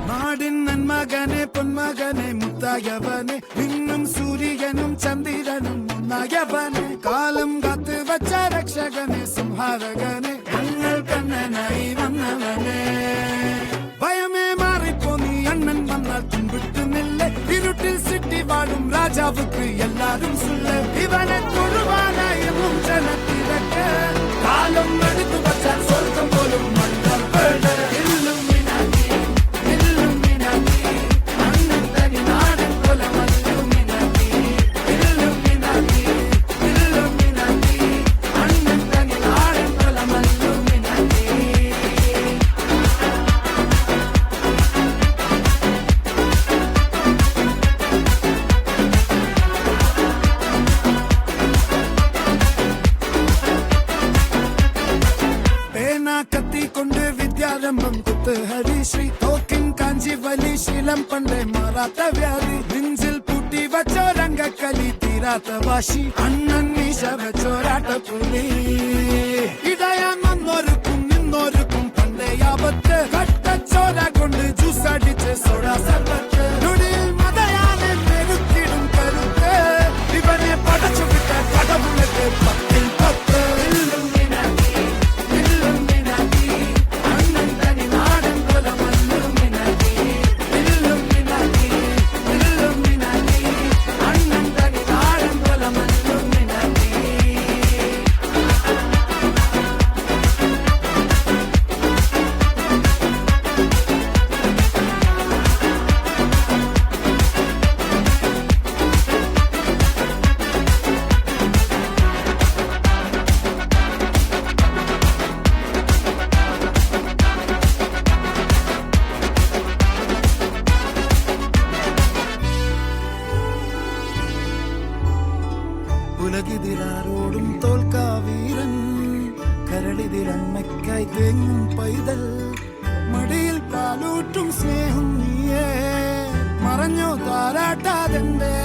നാടിൻ നന്മകനെ പൊന്മകനെ മുത്തായവനെ നിന്നും സൂര്യനും ചന്ദ്രനും ഒന്നായവനെ കാലം കാത്ത് വച്ച രക്ഷകനെ സംഹാരകനെ ഞങ്ങൾ കണ്ണനായി വന്നവനെ ഭയമേ മാറിപ്പോ നീ അണ്ണൻ വന്നാൽ തുമ്പിട്ടുന്നില്ല ഇരുട്ടിൽ സിട്ടി വാഴും രാജാവുക്ക് എല്ലാരും സുല്ല ഇവനെ തൊഴുവാനായും ജനത്തിരക്ക് കാലം എടുത്തു വച്ചാൽ സ്വർഗം പോലും മണ്ഡൽ കത്തിക്കൊണ്ട് വിദ്യാരംഭം കുത്ത് ഹരിശ്രീ തോക്കിൻ കാഞ്ചി വലി ശീലം പണ്ടേ മാറാത്ത വ്യാധി നെഞ്ചിൽ പൂട്ടി വച്ചോരംഗക്കലി തീരാത്ത വാശി അണ്ണൻ മീശ വെച്ചോരാട്ട പുലി ഇടയാൻ വന്നോരുക്കും നിന്നോരുക്കും പണ്ടേ ആപത്ത് കട്ടച്ചോര കൊണ്ട് ജ്യൂസ് അടിച്ച് സോഡാ സർബത്ത് നൊടിയിൽ മതയാനെ മെരുക്കിടും കരുത്ത് ഇവനെ പടച്ചു വിട്ട കടവുള്ളത് പത്തിൽ പത്ത് ഉലകിതിലാരോടും തോൽക്കാ വീരൻ കരളിതിലമ്മയ്ക്കായി തേങ്ങും പൈതൽ മടിയിൽ പാലൂട്ടും സ്നേഹം നീയേ മറഞ്ഞോ താരാട്ടാതെന്തേ